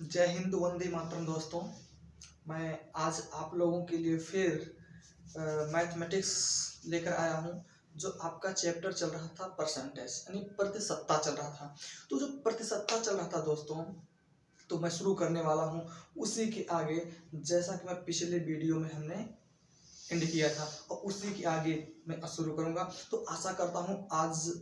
जय हिंद, वंदे मातरम। दोस्तों, मैं आज आप लोगों के लिए फिर मैथमेटिक्स लेकर आया हूं। जो आपका चैप्टर चल रहा था परसेंटेज यानी प्रतिशतता चल रहा था। तो जो प्रतिशतता चल रहा था दोस्तों, तो मैं शुरू करने वाला हूं उसी के आगे, जैसा कि मैं पिछले वीडियो में हमने एंड किया था, और उसी के आगे मैं शुरू करूंगा। तो आशा करता हूं आज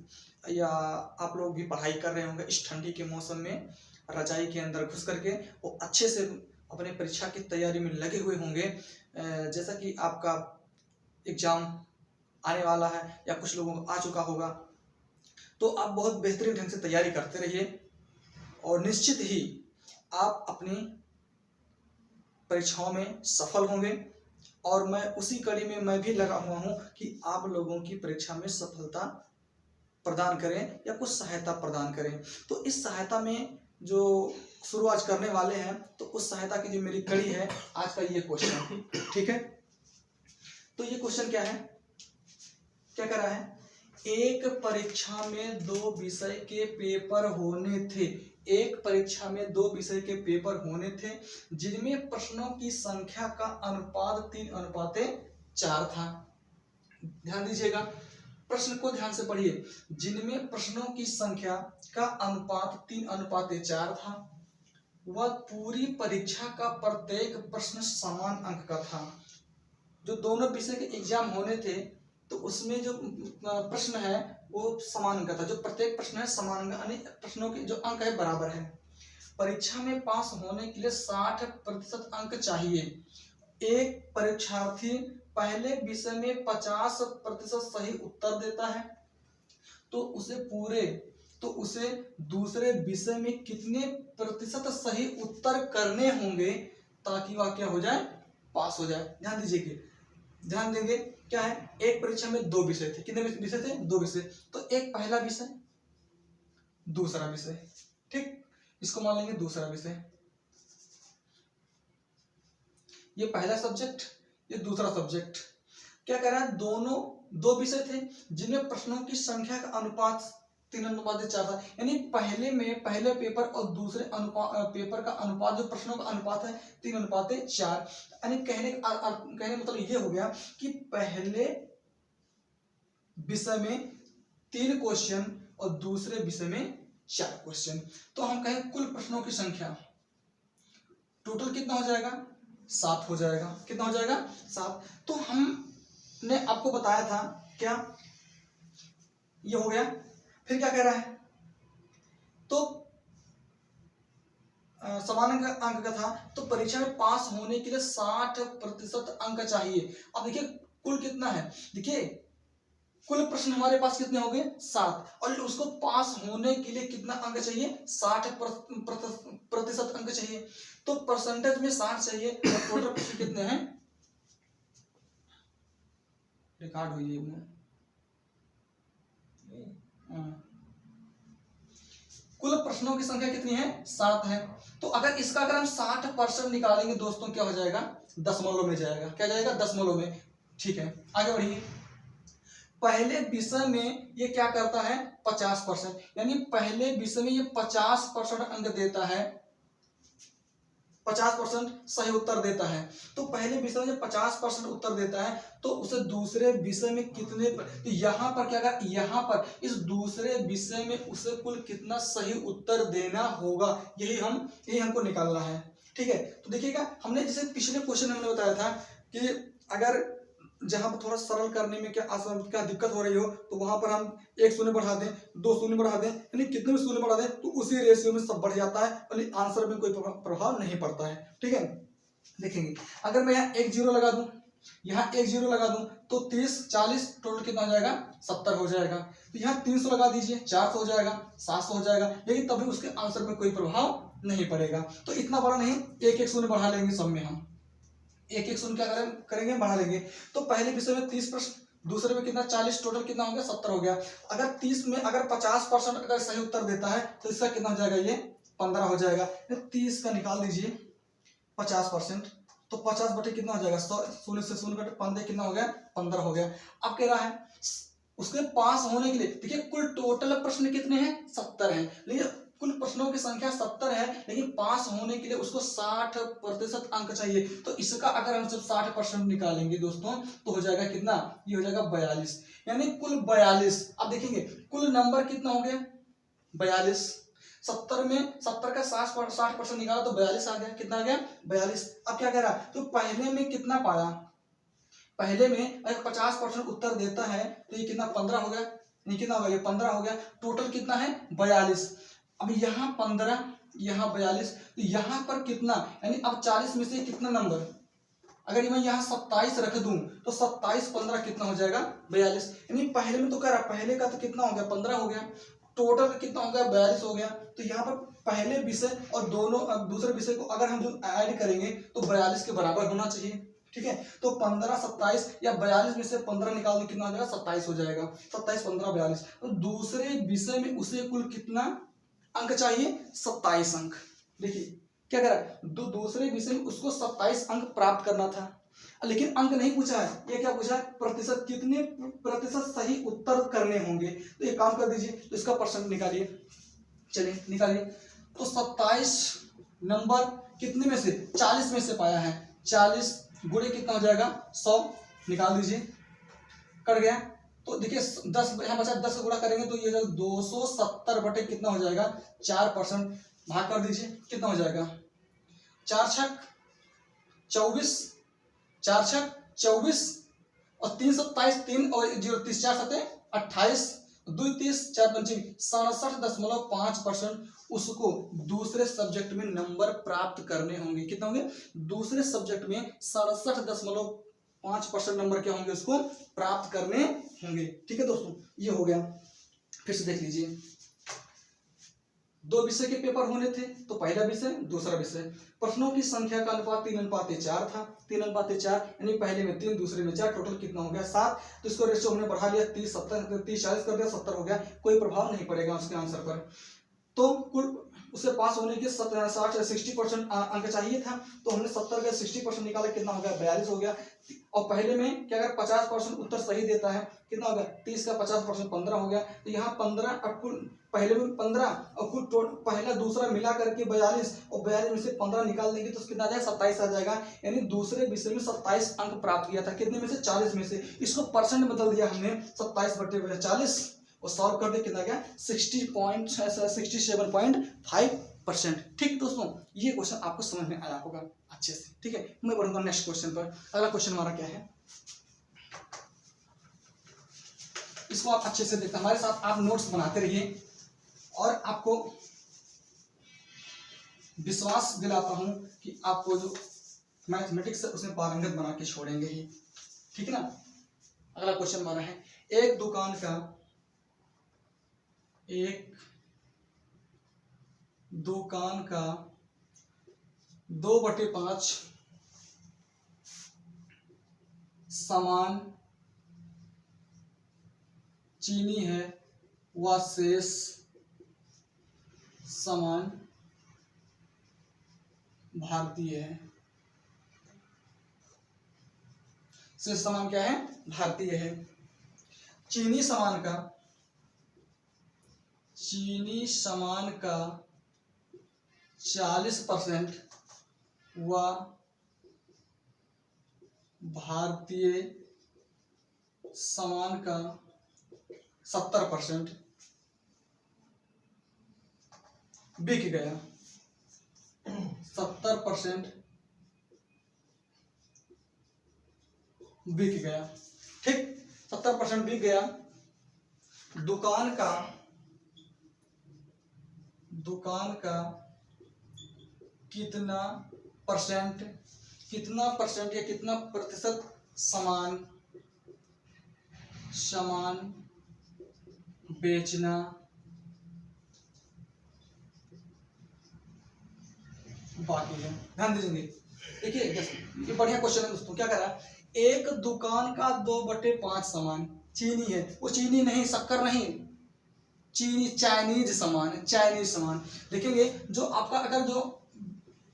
या आप लोग भी पढ़ाई कर रहे होंगे इस ठंडी के मौसम में, रजाई के अंदर घुस करके वो अच्छे से अपने परीक्षा की तैयारी में लगे हुए होंगे। जैसा कि आपका एग्जाम आने वाला है या कुछ लोगों को आ चुका होगा, तो आप बहुत बेहतरीन ढंग से तैयारी करते रहिए और निश्चित ही आप अपनी परीक्षाओं में सफल होंगे। और मैं उसी कड़ी में मैं भी लगा हुआ हूं कि आप लोगों की परीक्षा में सफलता प्रदान करें या कुछ सहायता प्रदान करें। तो इस सहायता में जो शुरू आज करने वाले हैं, तो उस सहायता की जो मेरी कड़ी है आज का ये क्वेश्चन, ठीक है। तो ये क्वेश्चन क्या है, क्या कर रहा है? एक परीक्षा में दो विषय के पेपर होने थे। एक परीक्षा में दो विषय के पेपर होने थे जिनमें प्रश्नों की संख्या का अनुपात 3:4 था। ध्यान दीजिएगा, प्रश्न को ध्यान से पढ़िए। जिनमें प्रश्नों की संख्या का अनुपात 3:4 था, वह पूरी परीक्षा का प्रत्येक प्रश्न समान अंक का था। जो दोनों विषय के एग्जाम होने थे, तो उसमें जो प्रश्न है वो समान अंक का था। जो प्रत्येक प्रश्न है समान अंक, यानी प्रश्नों के जो अंक है बराबर है। परीक्षा में पास होने के लिए 60% अंक चाहिए। एक परीक्षार्थी पहले विषय में 50% सही उत्तर देता है, तो उसे दूसरे विषय में कितने प्रतिशत सही उत्तर करने होंगे ताकि वह क्या हो जाए, पास हो जाए। ध्यान देंगे क्या है, एक परीक्षा में दो विषय थे। कितने विषय थे? दो विषय। तो एक पहला विषय, दूसरा विषय, ठीक, इसको मान लेंगे दूसरा विषय। ये पहला सब्जेक्ट, ये दूसरा सब्जेक्ट। क्या कह रहा है, दोनों दो विषय थे जिनमें प्रश्नों की संख्या का अनुपात 3:4 था। यानी पहले पेपर और दूसरे पेपर का अनुपात, जो प्रश्नों का अनुपात है 3:4। यानी कहने मतलब ये हो गया कि पहले विषय में 3 क्वेश्चन और दूसरे विषय में 4 क्वेश्चन। तो हम कहें कुल प्रश्नों की संख्या टोटल कितना हो जाएगा? 7 हो जाएगा। कितना हो जाएगा? 7। तो हमने आपको बताया था क्या, ये हो गया। फिर क्या कह रहा है, तो समान अंक का था, तो परीक्षा में पास होने के लिए 60% अंक चाहिए। अब देखिए कुल कितना है, देखिए कुल प्रश्न हमारे पास कितने हो गए? 7, और उसको पास होने के लिए कितना अंक चाहिए? 60% अंक चाहिए। तो परसेंटेज में 60 चाहिए, और टोटल प्रश्न कितने हैं? रिकॉर्ड हुई है। कुल प्रश्नों की संख्या कितनी है? 7 है। तो अगर हम 60% निकालेंगे दोस्तों, क्या हो जाएगा? दशमलव में जाएगा। क्या जाएगा? दशमलव में। ठीक है, आगे बढ़िए। पहले विषय में ये क्या करता है? 50%, यानी पहले विषय में ये 50% अंक देता है, 50% सही उत्तर देता है। तो पहले विषय में 50% उत्तर देता है, तो उसे दूसरे विषय में कितने तो यहाँ पर क्या कर, यहाँ पर इस दूसरे विषय में उसे कुल कितना सही उत्तर देना होगा, यही हमको निकालना है। ठीक है, तो देखिएगा, हमने जैसे पिछले क्वेश्चन में हमने बताया था कि अगर जहां पर थोड़ा सरल करने में क्या दिक्कत हो रही हो, तो वहां पर हम 1 शून्य बढ़ा दें, 2 शून्य बढ़ा दें, यानी कितने भी शून्य बढ़ा दें तो उसी रेशियो में सब बढ़ जाता है, यानी आंसर में कोई प्रभाव नहीं पड़ता है। ठीक है, देखेंगे अगर मैं यहाँ 1 0 लगा दूं, यहाँ 1 0 लगा दूं, तो 30 40 टोटल कितना हो जाएगा? 70 हो जाएगा। तो यहाँ 300 लगा दीजिए, 400 हो जाएगा, 700 हो जाएगा, लेकिन तभी उसके आंसर में कोई प्रभाव नहीं पड़ेगा। तो इतना बड़ा नहीं, 1 1 शून्य बढ़ा लेंगे सब में, हम 1 1 शून्य क्या करेंगे? बढ़ा लेंगे। तो पहले विषय में 30 प्रश्न, दूसरे में कितना? 40, टोटल कितना हो गया? 70 हो गया। अगर 30 में अगर 50% अगर सही उत्तर देता है, तो इसका कितना हो जाएगा? ये 15 हो जाएगा। 30 का निकाल दीजिए 50%, तो 50 बटे कितना हो जाएगा? 0 से 0 कटे 15, कितना हो गया? 15 हो गया। अब कह रहा है उसके पास होने के लिए, देखिए कुल टोटल प्रश्न कितने हैं? 70 हैं, लेकिन कुल प्रश्नों की संख्या 70 है, लेकिन पास होने के लिए उसको 60% अंक चाहिए। तो इसका अगर हम सब 60% निकालेंगे दोस्तों तो हो जाएगा कितना, ये हो जाएगा 42, यानी कुल 42। अब देखेंगे कुल नंबर कितना हो गया 42, 70 में 70 का 60% निकाला तो 42 आ गया। कितना आ गया 42। अब क्या कह रहा, तो पहले में कितना पाया, पहले में अगर 50% उत्तर देता है तो ये कितना 15 हो गया, ये कितना हो गया, ये 15 हो गया। टोटल कितना है 42। अब यहाँ 15 यहाँ 42, तो यहाँ पर कितना, यानी अब 40 में से कितना नंबर, अगर मैं यहाँ 27 रख दूं तो 27 15 कितना हो जाएगा 42। यानी पहले में तो कह रहा, पहले का तो कितना हो गया 15 हो गया, टोटल कितना हो गया 42 हो गया। तो यहाँ पर पहले विषय और दोनों दूसरे विषय को अगर हम ऐड करेंगे तो 42 के बराबर होना चाहिए। ठीक है, तो 15 27 या 42 में से 15 निकाल दो कितना हो जाएगा 27 हो जाएगा। 27 15 42। तो दूसरे विषय में उसे कुल कितना अंक चाहिए 27 अंक। देखिए क्या करा, दूसरे विषय में उसको 27 अंक प्राप्त करना था, लेकिन अंक नहीं पूछा है, ये क्या पूछा है प्रतिशत, कितने प्रतिशत सही उत्तर करने होंगे। तो एक काम कर दीजिए, तो इसका परसेंट निकालिए, चलिए निकालिए। तो 27 नंबर कितने में से 40 में से पाया है, 40 गुणे कितना हो जाएगा 100, निकाल दीजिए, कट गया। तो देखिए 10 यहाँ बचा, 10 गुणा करेंगे तो ये 270 बटे कितना हो जाएगा 4%, भाग कर दीजिए कितना हो जाएगा 4 छक 24, 4 छक 24 और 3 27 3 और 0 30 4 7 28 2 30 4 25 67.5% उसको दूसरे सब्जेक्ट में नंबर प्राप्त करने होंगे। कितना होंगे दूसरे सब्जेक्ट में 67.5% नंबर क्या होंगे उसको प्राप्त करने होंगे। ठीक है दोस्तों, ये हो गया। फिर से देख लीजिए, 2 विषय के पेपर होने थे, तो पहला विषय दूसरा विषय, प्रश्नों की संख्या का अनुपात 3:4 था, 3:4 यानी पहले में 3 दूसरे में 4, टोटल कितना हो गया 7। तो इसको रेशियो हमने बढ़ा लिया 30 70 30 40 कर दिया 70 हो गया, कोई प्रभाव नहीं पड़ेगा उसके आंसर पर। तो कुल उसे पास होने के 60% अंक चाहिए था, तो हमने 70 का 60% निकाला, कितना हो गया 42 हो गया। और पहले में क्या अगर 50% उत्तर सही देता है कितना हो गया 30 का 50% 15 हो गया। तो यहाँ 15 और कुल पहले में 15 और कुल पहला दूसरा मिला करके 42 और 42 में से 15 निकाल देंगे तो कितना आ जाएगा 27 आ जाएगा। यानी दूसरे विषय में 27 अंक प्राप्त किया था, कितने में से 40 में से। इसको परसेंट बदल दिया हमने 27/40 और सॉल्व कर दे कितना गया 67.5%। ठीक दोस्तों, ये क्वेश्चन आपको समझ में आया होगा अच्छे से। ठीक है, मैं बढ़ूंगा नेक्स्ट क्वेश्चन पर। अगला क्वेश्चन हमारा क्या है, इसको आप अच्छे से देखते हमारे साथ, आप नोट्स बनाते रहिए और आपको विश्वास दिलाता हूं कि आपको जो मैथमेटिक्स है उसमें पारंगत बना के छोड़ेंगे ही। ठीक है ना। अगला क्वेश्चन हमारा है, एक दुकान का 2/5 सामान चीनी है व शेष सामान भारतीय है। शेष सामान क्या है भारतीय है। चीनी सामान का 40% व भारतीय सामान का 70% बिक गया। 70% बिक गया। ठीक, 70% बिक गया। दुकान का कितना परसेंट या कितना प्रतिशत सामान बेचना बाकी है। ध्यान दीजिए, देखिए ये बढ़िया क्वेश्चन है दोस्तों। क्या कर रहा है, एक दुकान का 2/5 सामान चीनी है, वो चीनी नहीं शक्कर नहीं, चीनी चाइनीज सामान। देखेंगे जो आपका अगर जो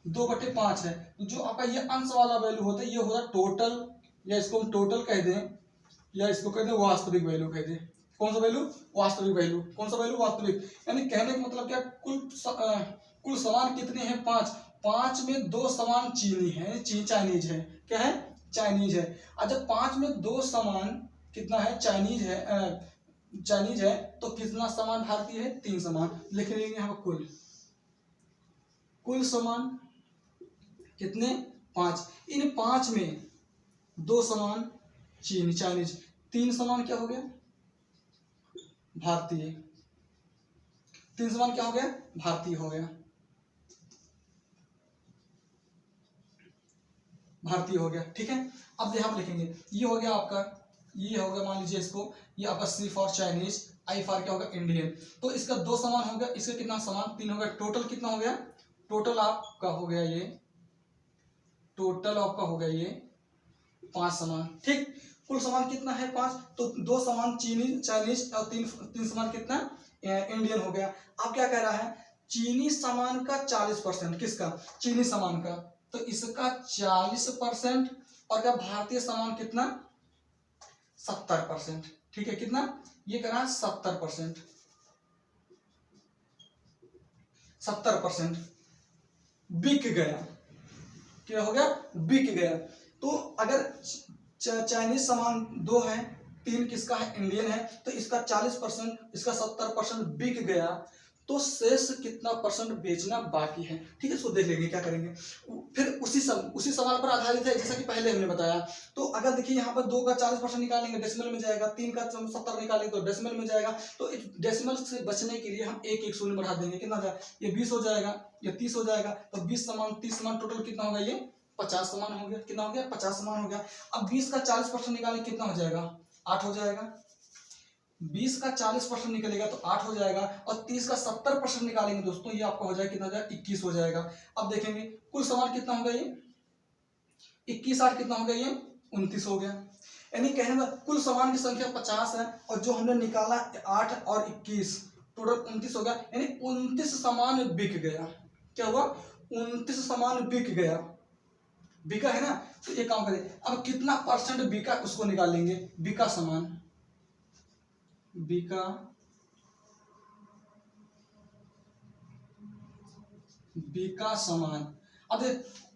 2/5 है तो जो आपका ये अंश वाला वैल्यू होता है ये होता है टोटल, या इसको हम टोटल कह दें या इसको कह दें वास्तविक वैल्यू कह दें। कौन सा वैल्यू? वास्तविक वैल्यू। कौन सा वैल्यू? वास्तविक। यानी कहने का मतलब क्या, कुल समान कितने हैं? 5। 5 में 2 समान चीनी है, चाइनीज है। क्या है? चाइनीज है। और जब 5 में 2 समान कितना है? चाइनीज है। चाइनीज है तो कितना समान भारतीय है? 3 समान। लिख लेंगे यहाँ पर कुल समान कितने? 5। इन 5 में 2 समान चीनी चाइनीज, 3 समान क्या हो गया? भारतीय। 3 समान क्या हो गया? भारतीय हो गया। भारतीय हो गया। ठीक है, अब यहां पर लिखेंगे, ये हो गया आपका, ये हो गया, मान लीजिए इसको, ये आपका C for Chinese, I for क्या होगा? इंडियन। तो इसका 2 समान हो गया, इसका कितना समान? 3 हो गया। टोटल कितना हो गया? टोटल आपका हो गया ये, टोटल आपका हो गया ये 5 समान। ठीक, कुल समान कितना है? 5। तो 2 समान चीनी चाइनीज और 3 समान कितना? इंडियन हो गया। अब क्या कह रहा है? चीनी सामान का 40%, किसका? चीनी सामान का, तो इसका 40%, और क्या भारतीय सामान कितना? 70%। ठीक है, कितना? ये कह रहा है 70%। 70% बिक गया। क्या हो गया? बिक गया। तो अगर चाइनीज सामान 2 है, 3 किसका है? इंडियन है, तो इसका 40%, इसका 70% बिक गया, तो शेष कितना परसेंट बेचना बाकी है? ठीक है, इसको देख लेंगे, क्या करेंगे। फिर उसी सवाल पर आधारित है, जैसा कि पहले हमने बताया। तो अगर देखिए यहाँ पर 2 का 40% निकालेंगे, डेसिमल में जाएगा। 3 का 70 निकालेंगे तो डेसिमल में जाएगा। तो डेसिमल से बचने के लिए हम एक शून्य बढ़ा देंगे। कितना जाएगा? ये 20 हो जाएगा, ये 30 हो जाएगा। तो 20 समान 30 समान, टोटल कितना होगा? ये 50 समान हो गया। कितना हो गया? 50 समान हो गया। अब 20 का 40% निकालेंगे, कितना हो जाएगा? 8 हो जाएगा। 20 का 40% निकलेगा तो 8 हो जाएगा, और 30 का 70% निकालेंगे दोस्तों, ये आपका हो जाएगा कितना? हो जाएगा 21 हो जाएगा। अब देखेंगे कुल समान कितना होगा? ये 21 8 कितना हो गया? ये 29 हो गया। यानी कहने में कुल समान की संख्या 50 है, और जो हमने निकाला 8 और 21, टोटल 29 हो गया। यानी 29 सामान बिक गया। क्या हुआ? 29 सामान बिक गया। बिका है ना, तो ये काम करें। अब कितना परसेंट बिका उसको निकालेंगे। बिका सामान, बिका सामान। अब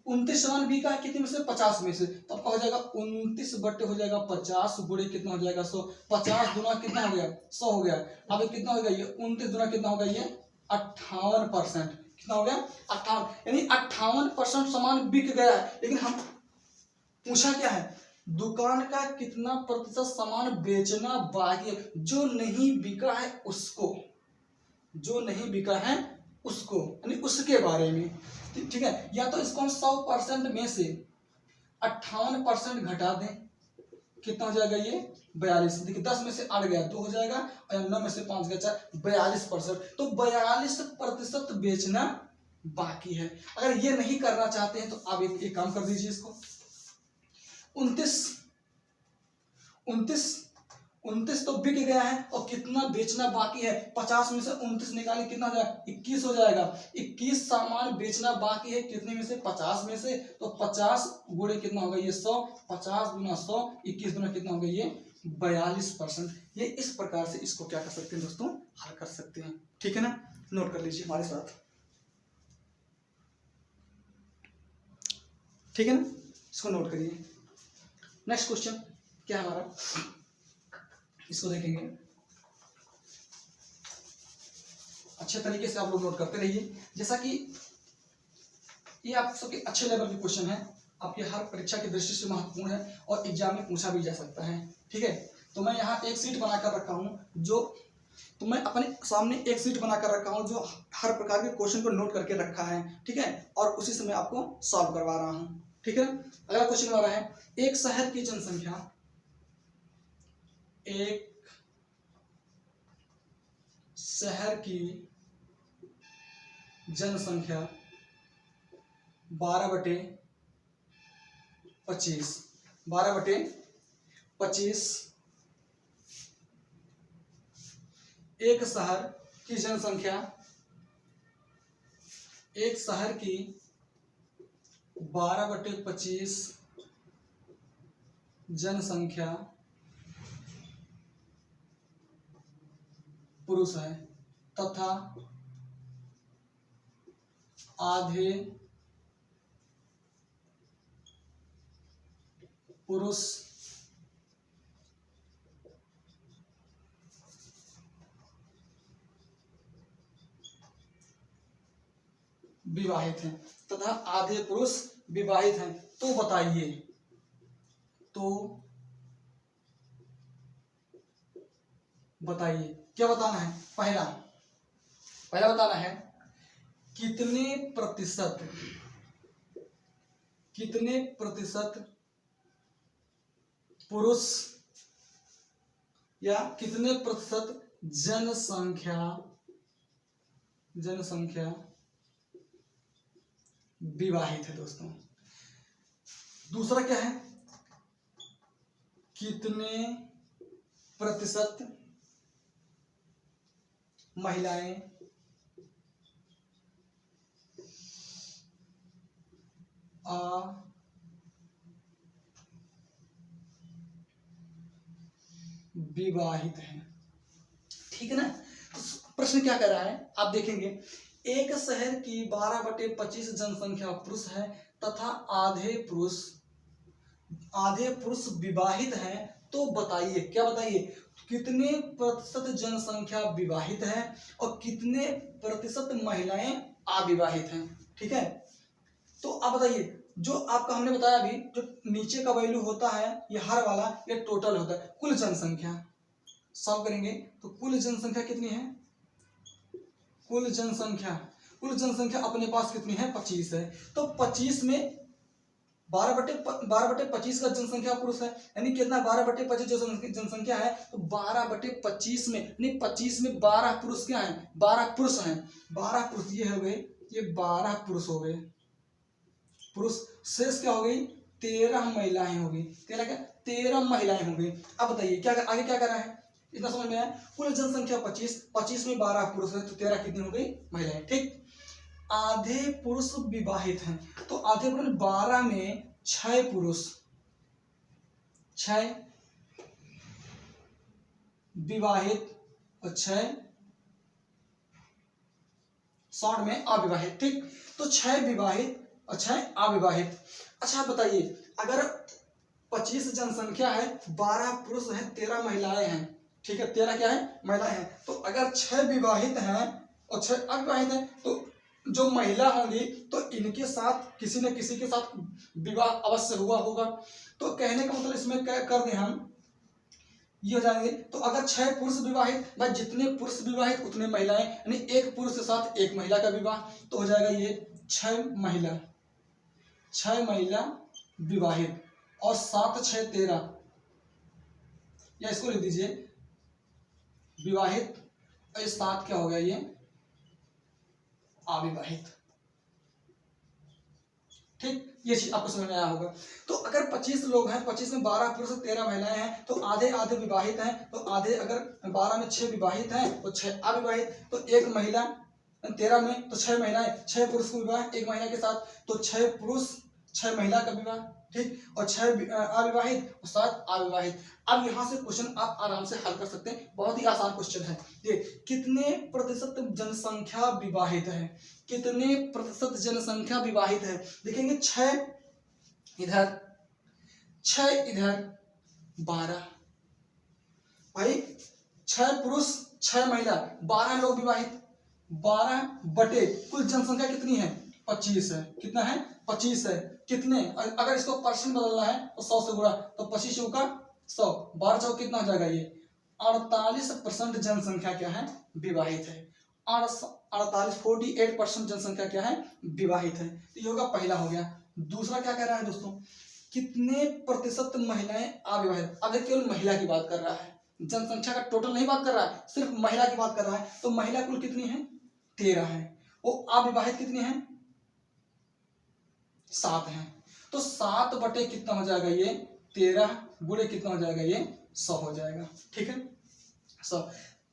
29 सामान बिका है कितने में से? 50 में से। तो आपका हो जाएगा 29 बट्टे हो जाएगा 50 गुणे कितना हो जाएगा? 100। 50 गुना कितना हो गया? 100 हो गया। अब कितना हो गया? ये 29 गुना कितना हो गया? ये 58%। कितना हो गया? 58। यानी 58% सामान बिक गया है। लेकिन हम पूछा क्या है? दुकान का कितना प्रतिशत सामान बेचना बाकी है? जो नहीं बिका है उसको, जो नहीं बिका है उसको, यानी उसके बारे में। ठीक है, या तो इसको हम 100% में से 58% घटा दें, कितना हो जाएगा? ये 42। देखिए 10 में से 8 गया 2 हो जाएगा, और 9 में से 5 गया 4, 42%। तो 42% बेचना बाकी है। अगर ये नहीं करना चाहते हैं तो आप एक काम कर दीजिए, इसको 29 तो बिक गया है, और कितना बेचना बाकी है? 50 में से 29 निकाले, कितना हो जाएगा? 21 हो जाएगा। 21 सामान बेचना बाकी है, कितने में से? 50 में से। तो 50 गुणे कितना होगा? ये 100। 50 गुना 100, 21 गुना कितना होगा? ये 42%। ये इस प्रकार से इसको क्या कर सकते हैं दोस्तों? हल कर सकते हैं। ठीक है ना, नोट कर लीजिए हमारे साथ। ठीक है ना, इसको नोट करिए। नेक्स्ट क्वेश्चन क्या है हमारा, इसको देखेंगे। अच्छे तरीके से आप लोग नोट करते रहिए, जैसा कि ये आप सबके अच्छे लेवल के क्वेश्चन है, आपके हर परीक्षा की दृष्टि से महत्वपूर्ण है, और एग्जाम में पूछा भी जा सकता है। ठीक है, तो मैं यहाँ एक सीट बनाकर रखा हूँ, तो मैं अपने सामने एक सीट बनाकर रखा हूँ जो हर प्रकार के क्वेश्चन को नोट करके रखा है। ठीक है, और उसी से मैं आपको सॉल्व करवा रहा हूँ। ठीक है, अगला क्वेश्चन हमारा है, एक शहर की जनसंख्या, एक शहर की जनसंख्या 12/25, 12/25। एक शहर की जनसंख्या, एक शहर की 12/25 जनसंख्या पुरुष है तथा आधे पुरुष विवाहित हैं, तथा आधे पुरुष विवाहित हैं। तो बताइए, क्या बताना है? पहला बताना है कितने प्रतिशत पुरुष या कितने प्रतिशत जनसंख्या विवाहित है दोस्तों। दूसरा क्या है? कितने प्रतिशत महिलाएं विवाहित हैं। ठीक है ना। तो प्रश्न क्या कर रहा है आप देखेंगे, एक शहर की 12/25 जनसंख्या पुरुष है तथा आधे पुरुष विवाहित हैं। तो बताइए, क्या बताइए, कितने प्रतिशत जनसंख्या विवाहित है और कितने प्रतिशत महिलाएं अविवाहित हैं। ठीक है। तो आप बताइए, जो आपका हमने बताया अभी, जो नीचे का वैल्यू होता है ये हर वाला, ये टोटल होता है कुल जनसंख्या। सॉल्व करेंगे तो कुल जनसंख्या कितनी है? कुल जनसंख्या अपने पास कितनी है? 25 है। तो 25 में 12/25 का जनसंख्या पुरुष है, यानी कितना? 12/25 जो जनसंख्या है, तो 12/25 में, यानी 25 में 12 पुरुष क्या है? 12 पुरुष हैं। 12 पुरुष ये हो गए, ये 12 पुरुष हो गए पुरुष। शेष क्या हो गई? 13 महिलाएं हो गई। 13 महिलाएं हो गई। अब बताइए क्या आगे क्या कर रहा है? इतना समझ में आया? कुल जनसंख्या 25 में 12 पुरुष है, तो 13 कितनी हो गई? महिलाएं। ठीक। आधे पुरुष विवाहित हैं, तो आधे पुरुष 12 में 6 पुरुष, 6 विवाहित और 6 शॉर्ट में अविवाहित। ठीक। तो 6 विवाहित और 6 अविवाहित। अच्छा बताइए, अगर 25 जनसंख्या है, 12 पुरुष हैं, 13 महिलाएं हैं। ठीक है, 13 क्या है? महिलाएं हैं। तो अगर 6 विवाहित हैं और 6 अविवाहित हैं, तो जो महिला होंगी तो इनके साथ किसी न किसी के साथ विवाह अवश्य हुआ होगा। तो कहने का मतलब इसमें क्या कर दें हम, ये हो जाएंगे। तो अगर 6 पुरुष विवाहित, भाई जितने पुरुष विवाहित उतने महिलाएं, यानी एक पुरुष के साथ एक महिला का विवाह, तो हो जाएगा ये 6 महिला विवाहित और 7 6 13, या इसको लिख दीजिए विवाहित और 7 क्या हो गया? ये अविवाहित। ठीक, ये चीज आपको समझ में आया होगा। तो अगर 25 लोग हैं, 25 में 12 पुरुष 13 महिलाएं हैं, तो आधे आधे विवाहित हैं। तो आधे, अगर 12 में 6 विवाहित हैं और 6 अविवाहित, तो एक महिला, 13 में तो 6 महिलाएं, 6 पुरुष का विवाह एक महिला के साथ, तो 6 पुरुष 6 महिला का विवाह। ठीक, और 6 अविवाहित और 7 अविवाहित। अब यहाँ से क्वेश्चन आप आराम से हल कर सकते हैं, बहुत ही आसान क्वेश्चन है। ये कितने प्रतिशत जनसंख्या विवाहित है? कितने प्रतिशत जनसंख्या विवाहित है? देखेंगे 6 इधर, 6 इधर, 12। भाई 6 पुरुष 6 महिला, 12 लोग विवाहित। 12 बटे कुल जनसंख्या कितनी है? 25 है। कितना है? 25 है। कितने, अगर इसको परसेंट बदलना है तो 100 से गुणा, तो 25 का 100, 12 चौक कितना हो जाएगा? ये 48% जनसंख्या क्या है? विवाहित है। 48% जनसंख्या क्या है? विवाहित है। तो ये होगा, पहला हो गया। दूसरा क्या कह रहा है दोस्तों? कितने प्रतिशत महिलाएं अविवाहित? अब केवल महिला की बात कर रहा है, जनसंख्या का टोटल नहीं बात कर रहा है, सिर्फ महिला की बात कर रहा है। तो महिला कुल कितनी है? 13 है। वो अविवाहित कितनी है? 7 है। तो 7 बटे कितना हो जाएगा? ये 13 गुणे कितना हो जाएगा? ये 100 हो जाएगा। ठीक है, 100।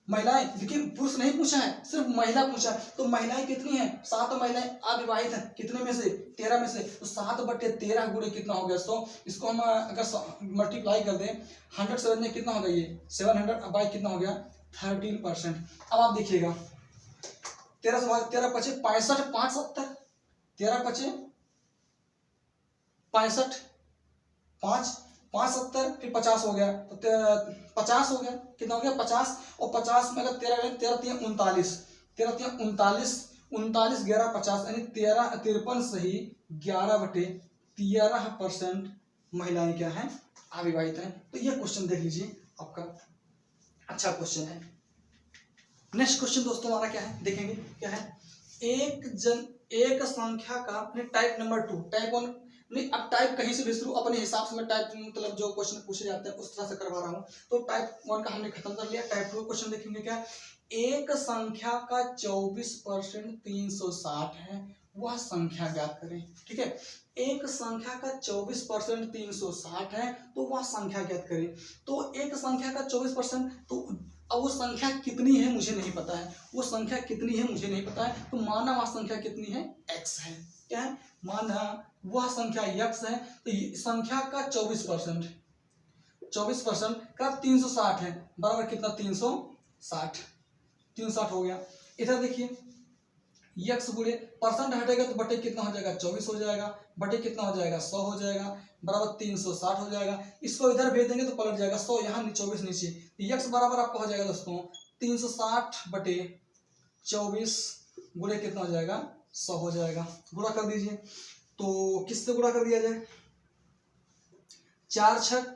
महिलाएं, देखिए पुरुष नहीं पूछा है, सिर्फ महिला पूछा है। तो महिलाएं कितनी है? 7 महिलाएं अविवाहित हैं। कितने में से? 13 में से। तो 7 बटे 13 गुणे कितना हो गया? 100। इसको हम अगर मल्टीप्लाई कर दें 100 से, कितना होगा? ये 700 बाई कितना हो गया? 13%। अब आप देखिएगा 13 से भाग 13 पचे 65, 570, 13 पचे 65, 570, फिर 50 हो गया, तो 50 हो गया, कितना हो गया 50, और 50 में अगर 13 13 3 39, 13 3 39, 39 11 50, यानी 13 53 सही 11/13% महिलाएं क्या हैं, अविवाहित हैं। तो ये क्वेश्चन देख लीजिए, आपका अच्छा क्वेश्चन है। नेक्स्ट क्वेश्चन दोस्तों हमारा क्या है, देखेंगे क्या है। एक संख्या का टाइप नंबर 2, टाइप 1 नहीं, अब टाइप कहीं से भी शुरू, अपने हिसाब से मैं टाइप मतलब जो क्वेश्चन पूछे जाते हैं उस तरह से करवा रहा हूँ। तो टाइप 1 का हमने खत्म कर लिया, टाइप 2 क्वेश्चन देखेंगे क्या। एक संख्या का 24% 360 है, वह संख्या ज्ञात करें। ठीक है, एक संख्या का 24% 360 है, तो वह संख्या ज्ञात करें। तो एक संख्या का 24%, तो अब वो संख्या कितनी है मुझे नहीं पता है, वो संख्या कितनी है मुझे नहीं पता है, तो माना वह संख्या कितनी है, x है। क्या है, माना वह संख्या x है, तो संख्या का 24% का 360 है, बराबर कितना 360 हो गया। इधर देखिए x गुणे परसेंट हटेगा तो बटे कितना हो जाएगा 24 हो जाएगा, बटे कितना हो जाएगा 100 हो जाएगा, बराबर 360 हो जाएगा। इसको इधर भेज देंगे तो पलट जाएगा 100 यहाँ 24 नीचे, x बराबर आपका हो जाएगा दोस्तों 360 बटे 24 गुणे कितना हो जाएगा 100 हो जाएगा। गुणा कर दीजिए, तो किससे गुणा कर दिया जाए, 4 छक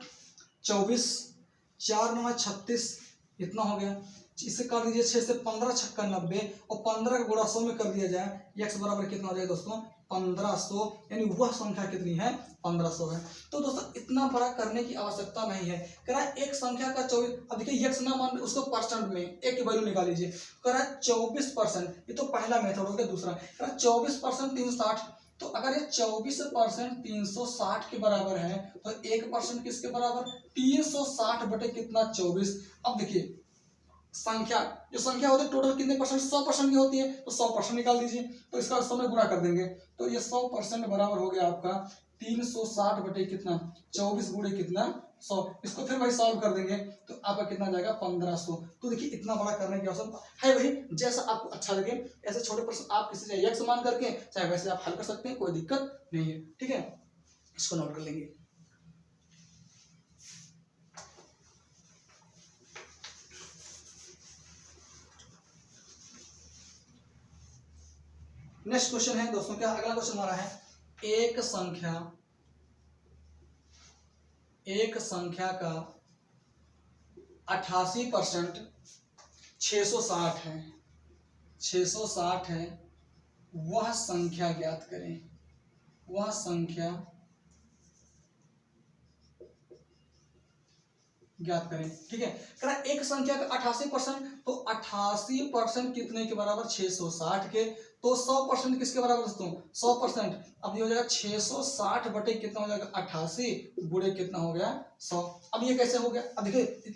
24, 4 9 36, इतना हो गया। इससे कर दीजिए 6 से 15 छक्का 90, और 15 का गुणा 100 में कर दिया जाए, x बराबर कितना हो जाएगा दोस्तों 1500, यानी वह संख्या कितनी है 1500 है। तो दोस्तों इतना बड़ा करने की आवश्यकता नहीं है। कह रहा है एक संख्या का 24, अब देखिए x ना मान उसको परसेंट में एक की वैल्यू निकाल लीजिए। कह रहा है 24%, ये तो पहला मेथड हो गया। दूसरा कह रहा है 24% 360, तो अगर ये 24% 360 के बराबर है, तो 1% किसके बराबर 360 बटे कितना 24। अब देखिए संख्या, जो संख्या होती है टोटल कितने परसेंट 100% की होती है, तो 100% निकाल दीजिए, तो इसका 100 में गुणा कर देंगे, तो ये 100% बराबर हो गया आपका 360 बटे कितना 24 गुणे कितना 100। इसको फिर भाई सॉल्व कर देंगे तो आपका कितना जाएगा 1500। तो देखिए इतना बड़ा करने की आवश्यकता है भाई, जैसा आपको अच्छा लगे ऐसे छोटे प्रश्न आप किसी से x मान करके चाहे वैसे आप हल कर सकते हैं, कोई दिक्कत नहीं है। ठीक है, इसको नोट कर लेंगे। नेक्स्ट क्वेश्चन है दोस्तों, क्या अगला क्वेश्चन हमारा है, एक संख्या का 88% 660 है, 660 है, वह संख्या ज्ञात करें, वह संख्या ज्ञात करें। ठीक है, कह रहा एक संख्या का 88%, तो 88% कितने के बराबर 660 के, तो 100% किसके बराबर दोस्तों 100%। अब ये हो जाएगा 660 बटे कितना हो जाएगा 88 गुणे कितना हो गया 100। अब ये कैसे हो गया, अब देखिए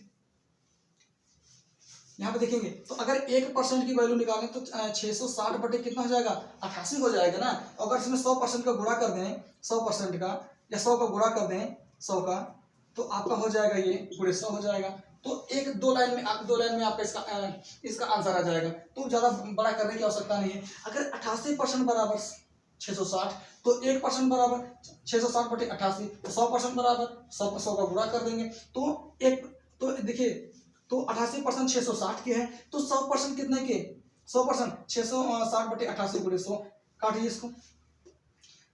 यहाँ पे देखेंगे, तो अगर 1% की वैल्यू निकालें तो 660 बटे कितना हो जाएगा 88 हो जाएगा ना। अगर इसमें 100% का गुणा कर दें, 100% का या 100 का गुणा कर दें 100 का, तो आपका हो जाएगा ये गुणे 100 हो जाएगा। तो दो लाइन में आपका इसका आंसर आ जाएगा। तो ज्यादा बड़ा करने की आवश्यकता नहीं है। अगर 88% बराबर 660, तो 1% बराबर 660 बटे 88, तो 100% बराबर 100 का गुणा कर देंगे, तो देखिए तो 88% 660 के हैं, तो 100% कितने के 100% 660 बटे 88 गुणे 100, काटिए इसको,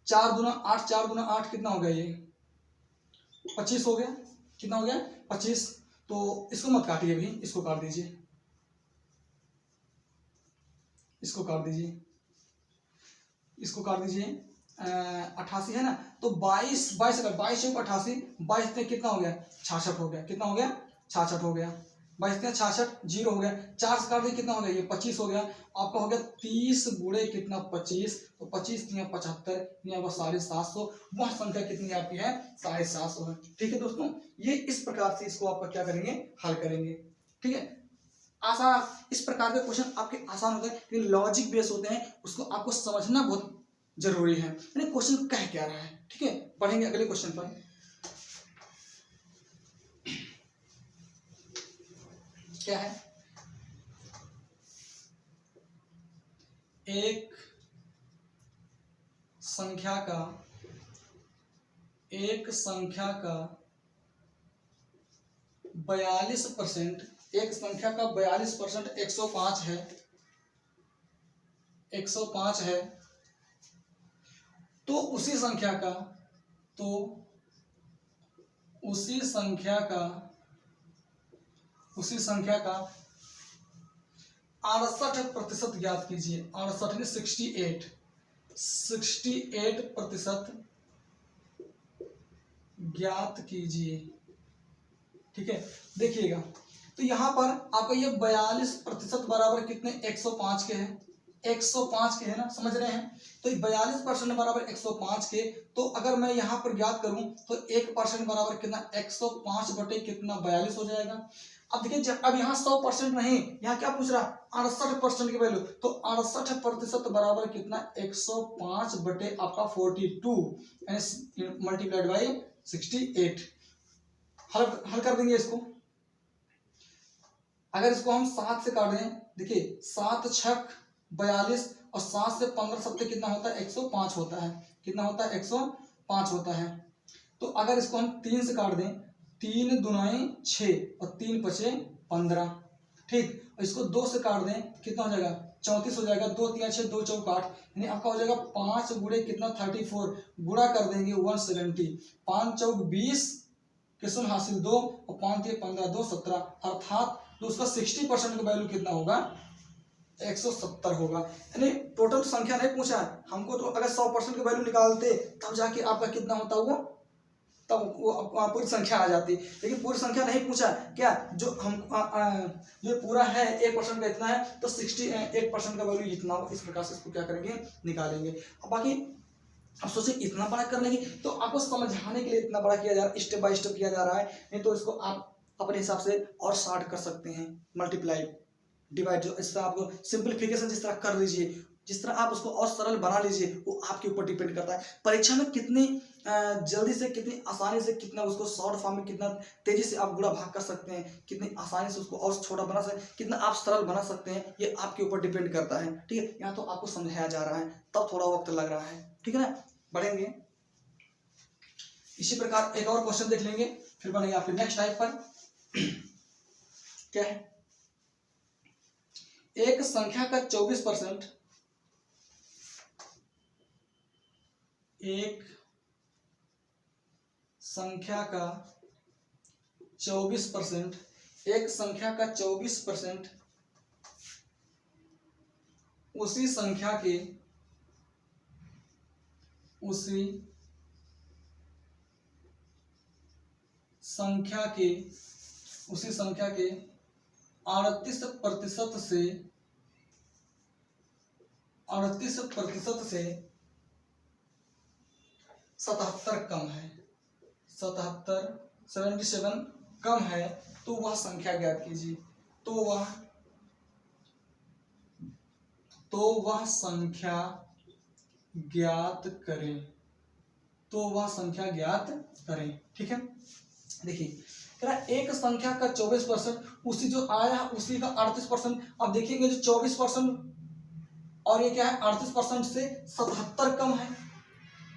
4 दूना 8, 4 दूना 8 कितना हो गया ये 25 हो गया, कितना हो गया 25। तो इसको मत काटिए भी, इसको काट दीजिए, इसको काट दीजिए, इसको काट दीजिए। 88 है ना, तो 22 अगर 22 × 88, 22 में कितना हो गया 66 हो गया, कितना हो गया 66 हो गया, 22 में 66 0 हो गया, 4 से काट दिए कितना हो गया ये 25 हो गया। आपका हो गया 30 गुणे कितना 25, तो 25 × 75 यानी 750, वह संख्या कितनी आपकी है 750 है। ठीक है दोस्तों, ये इस प्रकार से इसको आपका क्या करेंगे हल करेंगे। ठीक है, आसान, इस प्रकार के क्वेश्चन आपके आसान होते हैं, लेकिन लॉजिक बेस होते हैं, उसको आपको समझना बहुत जरूरी है, यानी क्वेश्चन कह क्या रहा है। ठीक है, पढ़ेंगे अगले क्वेश्चन पर। क्या है, एक संख्या का 42%, एक संख्या का 42% 105 है, 105 है, तो उसी संख्या का 68% ज्ञात कीजिए। 68 यानी 68% ज्ञात कीजिए। ठीक है, देखिएगा तो यहाँ पर आपका ये 42% बराबर कितने 105 के हैं, 105 के है ना, समझ रहे हैं। तो 42% बराबर 105 के, तो अगर मैं यहाँ पर ज्ञात करूं तो 1% बराबर कितना 105 बटे कितना 42 हो जाएगा। अब देखिए अब यहाँ 100% नहीं, यहाँ क्या पूछ रहा 68% की वैल्यू, तो 68% बराबर कितना 105 बटे आपका 42 यानी मल्टीप्लाइड बाई 68। हल कर देंगे इसको। अगर इसको हम 7 से काट दें, देखिए 7 छक 42 और 7 से 15 सत्ते कितना होता है 105 होता है, कितना होता है 105 होता है। तो अगर इसको हम 3 से काट दें, 3 दूनाई 6 और 3 पचे 15, ठीक। और इसको 2 से काट दें कितना हो जाएगा 34 हो जाएगा, 2 3 6 2 चौक 8 यानी आपका हो जाएगा 5 गुणे कितना 34, गुणा कर देंगे 170, 5 चौक 20 क्वेश्चन हासिल 2 और 5 3 15 2 17, अर्थात तो उसका 60% का वैल्यू कितना होगा 170 होगा। यानी टोटल संख्या नहीं पूछा है हमको, तो अगर 100% का वैल्यू निकालते तब जाके आपका कितना होता वो, तब वो पूरी संख्या आ जाती। लेकिन पूरी संख्या नहीं पूछा क्या, जो हम जो पूरा है 1% का इतना है, तो 68% का वैल्यू इतना हो, इस प्रकार से इसको क्या करेंगे निकालेंगे। अब बाकी अब सोचे इतना बड़ा करने की, तो आपको समझाने के लिए इतना बड़ा किया जा रहा है, स्टेप बाय स्टेप किया जा रहा है, नहीं तो इसको आप अपने हिसाब से और शॉर्ट कर सकते हैं, मल्टीप्लाई डिवाइड, जो इस तरह आपको सिंपलीफिकेशन जिस तरह कर लीजिए, जिस तरह आप उसको और सरल बना लीजिए, वो आपके ऊपर डिपेंड करता है। परीक्षा में कितनी जल्दी से, कितनी आसानी से, कितना उसको शॉर्ट फॉर्म में कितना तेजी से आप गुणा भाग कर सकते हैं, कितनी आसानी से उसको और छोटा बना सकते हैं, कितना आप सरल बना सकते हैं, ये आपके ऊपर डिपेंड करता है। ठीक है, यहाँ तो आपको समझाया जा रहा है, तब थोड़ा वक्त लग रहा है, ठीक है ना। बढ़ेंगे इसी प्रकार एक और क्वेश्चन देख लेंगे, फिर बनेंगे आपके नेक्स्ट टाइप पर। क्या है, एक संख्या का 24%, एक संख्या का 24%, एक संख्या का 24% उसी संख्या के 38% से 77 कम है, 77 कम है, तो वह संख्या ज्ञात कीजिए। तो वह संख्या ज्ञात करें, ठीक है। देखिए एक संख्या का 24%, उसी जो आया उसी का 38%। अब देखेंगे जो 24% और ये क्या है 38% से 77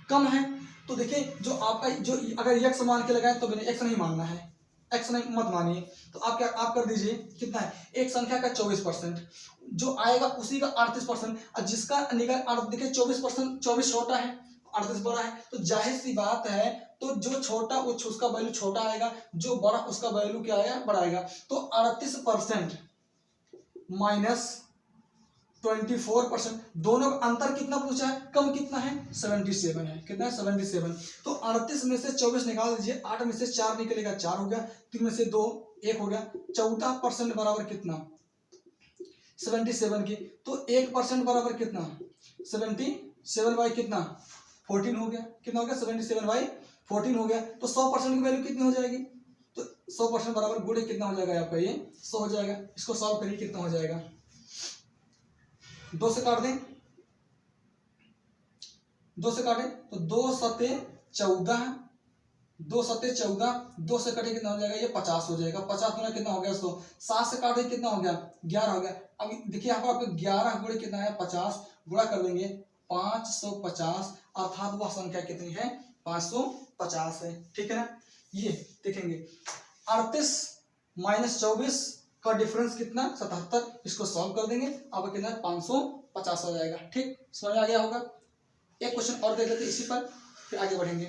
कम है, तो देखिए जो आपका जो अगर x मान के लगाए तो x नहीं मानना है, x नहीं मत मानिए, तो आप कर दीजिए कितना है, एक संख्या का 24% जो आएगा उसी का 38%, और जिसका निकल देखिए 24% 24 छोटा है 38 बड़ा है, तो जाहिर सी बात है तो जो छोटा उसका वैल्यू छोटा आएगा, जो बड़ा उसका वैल्यू क्या आएगा बड़ा आएगा। तो 38% माइनस 24%, दोनों का अंतर कितना पूछा है, कम कितना है 77 है, कितना है 77। तो 38 में से 24 निकाल दीजिए, 8 में से 4 निकलेगा 4 हो गया, 3 में से 2 1 हो गया, 14% बराबर कितना 77 की, तो 1% बराबर कितना 77 बाई कितना 14 हो गया, कितना हो गया 77 बाई 14 हो गया। तो 100% की वैल्यू कितनी हो जाएगी, तो 100% बराबर गुणे कितना हो जाएगा आपका ये 100 हो जाएगा। इसको सॉल्व करिए कितना हो जाएगा, 2 से काट दें, 2 से काटें तो 2 सते 14 2 सत्ते 14, 2 से कटे कितना हो जाएगा, ये 50 हो जाएगा। 50 गुना कितना हो गया 100, 7 से काटे कितना हो गया 11 हो गया। अब देखिए यहाँ पर आपको 11 गुणे कितना है 50, गुणा कर देंगे 550, अर्थात वह संख्या कितनी है 550 है। ठीक है ना। ये देखेंगे 38 माइनस 24 का डिफरेंस कितना 77, इसको सॉल्व कर देंगे, अब कितना 550 हो जाएगा। ठीक, समझ में आ गया होगा। एक क्वेश्चन और देख लेते इसी पर, फिर आगे बढ़ेंगे।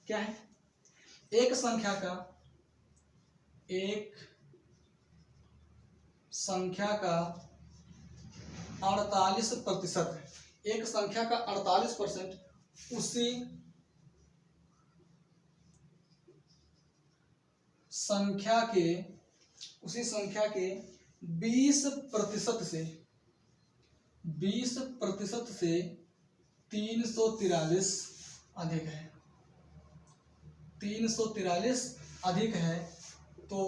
क्या है, एक संख्या का 48%, एक संख्या का 48% उसी संख्या के 20% से 343 अधिक है, 343 अधिक है, तो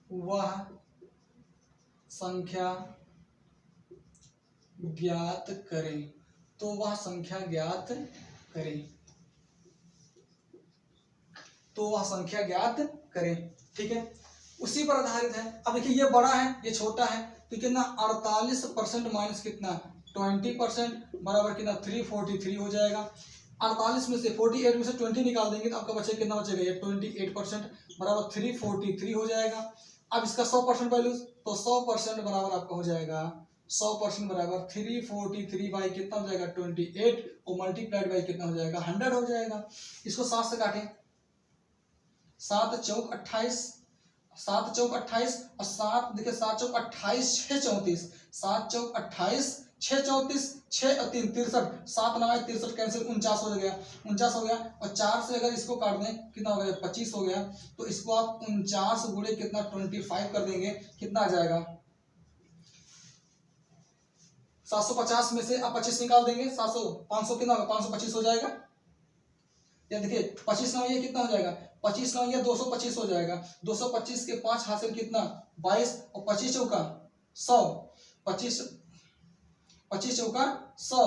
वह संख्या ज्ञात करें, तो वह संख्या ज्ञात करें, तो वह संख्या ज्ञात करें। ठीक है, उसी पर आधारित है। अब देखिए ये बड़ा है ये छोटा है, तो कितना 48% माइनस कितना 20% बराबर कितना 343 हो जाएगा। 48 में से 48 में से 20 निकाल देंगे तो आपका बचेगा कितना बचेगा, ये 28% बराबर 343 हो जाएगा। अब इसका 100% वैल्यू, तो 100% बराबर आपका हो जाएगा 100% बराबर 343 बाई कितना हो जाएगा 28, और मल्टीप्लाइड बाई कितना हो जाएगा 100 हो जाएगा। इसको 7 से काटें, 7 चौक 28, 7 चौक 28 और 7 देखिए 7 चौक 28, 6 34, 7 चौक 28, 6 34, 6 और 3 63, 7 9 63 कैंसिल 49 हो गया, 49 हो गया। और 4 से अगर इसको काट दें कितना हो गया 25 हो गया, तो इसको आप 49 गुणे कितना 25 कर देंगे, कितना आ जाएगा 750 में से आप 25 निकाल देंगे, 700 500 कितना होगा 525 हो जाएगा। या देखिए 25 9 ये कितना हो जाएगा, 25 9 ये 225 हो जाएगा। 225 के 5 हासिल कितना 22, और 25 चौका 100, 25 चौका 100,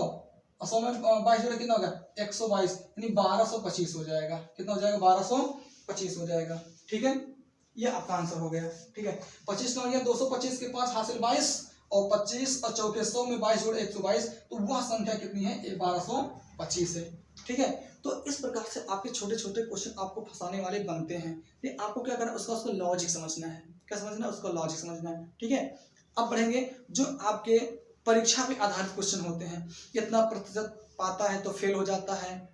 और 100 में 22 जोड़े कितना होगा 122, यानी 1225 हो जाएगा। कितना हो जाएगा 1225 हो जाएगा। ठीक है, ये आपका आंसर हो गया। ठीक है, 25 9 ये 225 के 5 हासिल 22, और 25 और चौके 100 में 22 जोड़े 122, तो वह संख्या कितनी है 1225 है। ठीक है, तो इस प्रकार से आपके छोटे छोटे क्वेश्चन आपको फंसाने वाले बनते हैं। ठीक, आपको क्या करना है उसका लॉजिक समझना है। क्या समझना है उसका लॉजिक समझना है। ठीक है, अब बढ़ेंगे जो आपके परीक्षा पे आधारित क्वेश्चन होते हैं। कितना प्रतिशत पाता है तो फेल हो जाता है,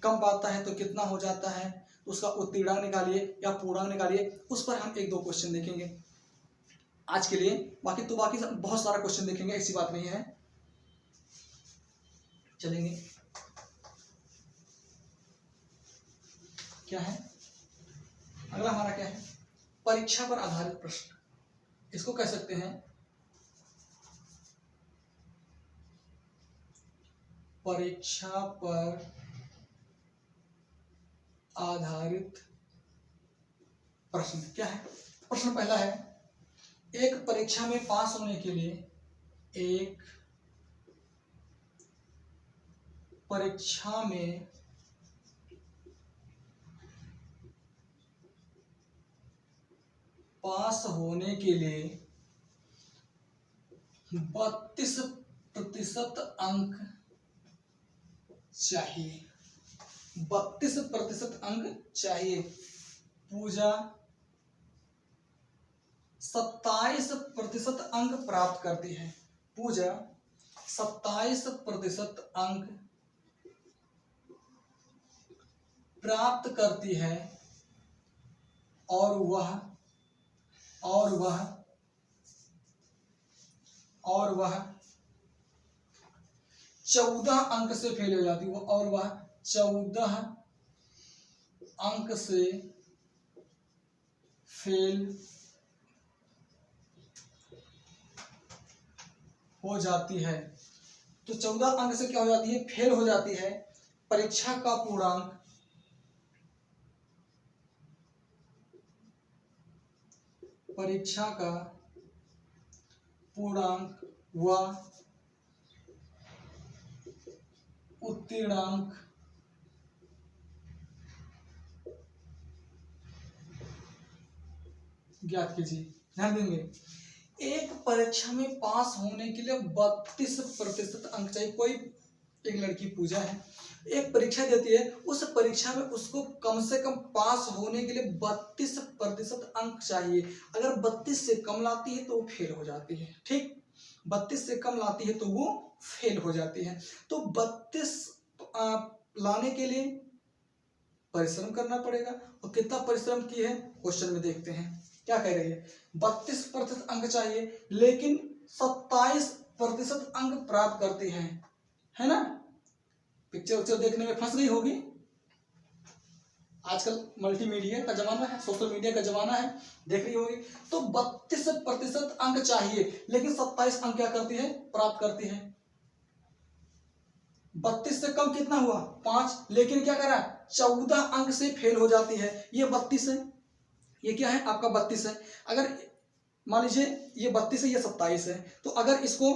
कम पाता है तो कितना हो जाता है, उसका उत्तीर्णांक निकालिए या पूर्णांक निकालिए। उस पर हम 1-2 क्वेश्चन देखेंगे आज के लिए। बाकी बहुत सारा क्वेश्चन देखेंगे, ऐसी बात नहीं है। चलेंगे, क्या है अगला हमारा, क्या है परीक्षा पर आधारित प्रश्न। इसको कह सकते हैं परीक्षा पर आधारित प्रश्न। क्या है प्रश्न पहला है, एक परीक्षा में पास होने के लिए, एक परीक्षा में पास होने के लिए 32% अंक चाहिए, 32% अंक चाहिए। पूजा 27% अंक प्राप्त करती है, पूजा 27% अंक प्राप्त करती है, और वह 14 अंक से फेल हो जाती है, और वह 14 अंक से फेल हो जाती है। तो 14 अंक से क्या हो जाती है, फेल हो जाती है। परीक्षा का पूर्णांक परीक्षा का पूर्णांक व उत्तीर्णांक ज्ञात कीजिए। ध्यान देंगे, एक परीक्षा में पास होने के लिए 32% अंक चाहिए। कोई एक लड़की पूजा है, एक परीक्षा देती है, उस परीक्षा में उसको कम से कम पास होने के लिए 32% अंक चाहिए। अगर 32 से कम लाती है तो वो फेल हो जाती है। ठीक, 32 से कम लाती है तो वो फेल हो जाती है। तो 32 लाने के लिए परिश्रम करना पड़ेगा। और कितना परिश्रम की है क्वेश्चन में देखते हैं क्या कह रही है। 32% अंक चाहिए लेकिन 27% अंक प्राप्त करती है ना। पिक्चर देखने में फंस गई होगी। आजकल मल्टीमीडिया का जमाना है, सोशल मीडिया का जमाना है, देख रही होगी। तो 32% अंक चाहिए लेकिन 27 अंक क्या करती है, प्राप्त करती है। 32 से कम कितना हुआ, 5, लेकिन क्या करा, 14 अंक से फेल हो जाती है। ये 32 है, ये क्या है आपका 32 है। अगर मान लीजिए ये 32 है, ये 27 है, तो अगर इसको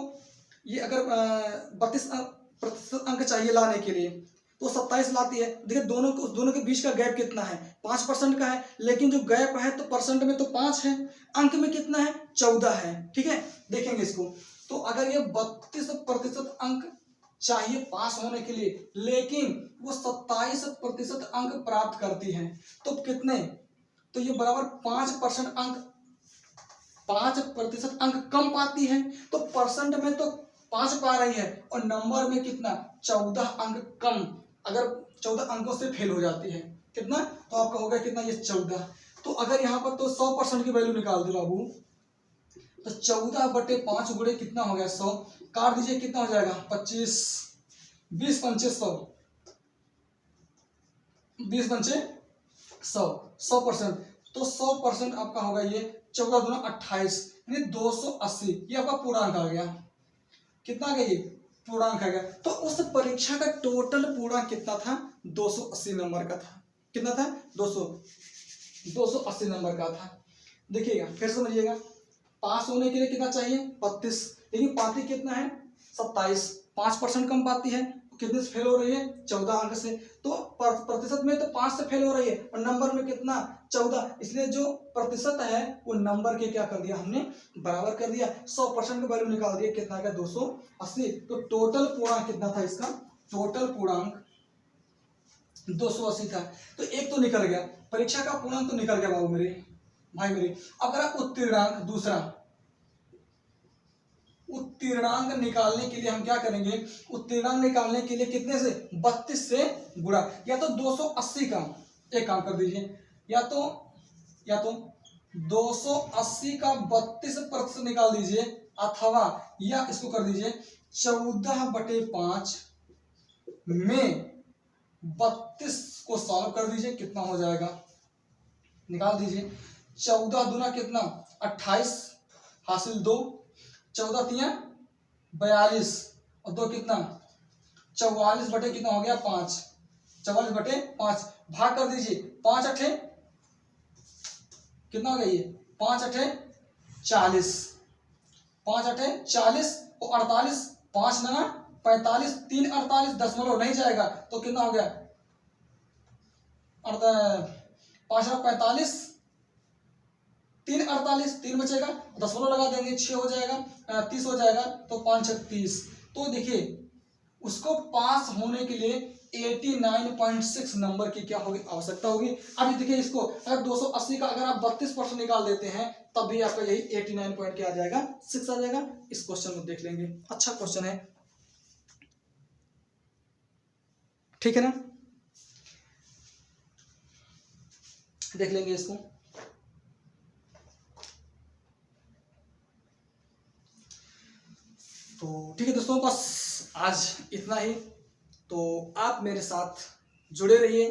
ये अगर 32% अंक चाहिए लाने के लिए तो 27 लाती है। देखिए दोनों के बीच का गैप कितना है, 5% का है, लेकिन जो गैप है तो परसेंट में तो 5 है, अंक में कितना है, 14 है। ठीक है, देखेंगे इसको। तो अगर ये 32% अंक चाहिए पास होने के लिए लेकिन वो 27% अंक प्राप्त करती है, तो कितने, तो ये बराबर 5% अंक, 5% अंक कम पाती है। तो परसेंट में तो 5 पा रही है और नंबर में कितना, 14 अंक कम। अगर 14 अंकों से फेल हो जाती है, कितना, तो आपका हो गया कितना, ये 14। तो अगर यहाँ पर तो 100% की वैल्यू निकाल दे बाबू, तो 14/5 गुणे कितना हो गया, 100, काट दीजिए कितना हो जाएगा, 25, 20 पंचे 100, 20 पंचे 100, 100%। तो 100% आपका होगा ये 14 दूना 28, यानी 280। ये आपका पूर्णांक आ गया। कितना आ गया, ये पूर्णांक आ गया। तो उस परीक्षा का टोटल पूर्णांक कितना था, 280 नंबर का था। कितना था, 280 नंबर का था। देखिएगा फिर समझिएगा, पास होने के लिए कितना चाहिए, 32, लेकिन पाती कितना है, 27, 5% कम पाती है। कितने से फेल हो रही है, 14 अंक से। तो प्रतिशत में तो 5 से फेल हो रही है और नंबर में कितना, 14। इसलिए जो प्रतिशत है वो नंबर के क्या कर दिया हमने, बराबर कर दिया। 100% का वैल्यू निकाल दिया, कितना गया, 280। तो टोटल पूर्णांक कितना था इसका, टोटल पूर्णांक 280 था। तो एक तो निकल गया, परीक्षा का पूर्णांक तो निकल गया बाबू मेरे भाई मेरे। अब अगर उत्तीर्णांक, दूसरा उत्तीर्णांक निकालने के लिए हम क्या करेंगे, उत्तीर्णांक निकालने के लिए कितने से, 32 से गुणा। या तो 280 का एक काम कर दीजिए, या तो 280 का 32% निकाल दीजिए, अथवा या इसको कर दीजिए 14/5 में 32 को सॉल्व कर दीजिए, कितना हो जाएगा, निकाल दीजिए। 14 दूना कितना, 28, हासिल 2, 14 तिया 42 और 2 कितना, 44 बटे कितना हो गया, 5, 44/5 भाग कर दीजिए। 5 अठे कितना हो गया, ये 5 अठे 40, 5 अठे 40 और 48, 5 9 45, 3 48, दशमलव नहीं जाएगा तो कितना हो गया, 5 45, 3 48, 3 बचेगा, दशमलव लगा देंगे, 6 हो जाएगा, 30 हो जाएगा, तो 5 6 30। तो देखिए उसको पास होने के लिए 89.6 नंबर की क्या होगी, आवश्यकता होगी। अभी देखिए इसको अगर 280 का अगर आप 32% निकाल देते हैं तब भी आपका यही 89 पॉइंट क्या आ जाएगा, 6 आ जाएगा। इस क्वेश्चन को देख लेंगे, अच्छा क्वेश्चन है, ठीक है ना, देख लेंगे इसको। तो ठीक है दोस्तों, बस आज इतना ही। तो आप मेरे साथ जुड़े रहिए,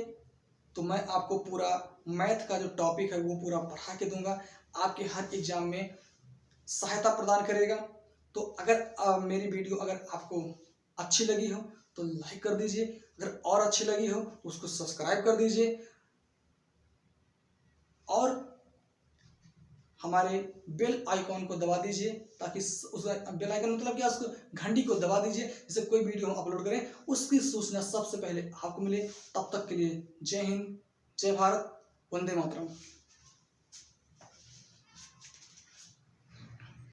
तो मैं आपको पूरा मैथ का जो टॉपिक है वो पूरा पढ़ा के दूंगा, आपके हर एग्जाम में सहायता प्रदान करेगा। तो अगर मेरी वीडियो अगर आपको अच्छी लगी हो तो लाइक कर दीजिए, अगर और अच्छी लगी हो तो उसको सब्सक्राइब कर दीजिए। और हमारे बेल आइकॉन को दबा दीजिए, ताकि उस बेल आइकन मतलब क्या, उसको घंटी को दबा दीजिए, जिससे कोई वीडियो हम अपलोड करें उसकी सूचना सबसे पहले आपको मिले। तब तक के लिए जय हिंद, जय भारत, वंदे मातरम।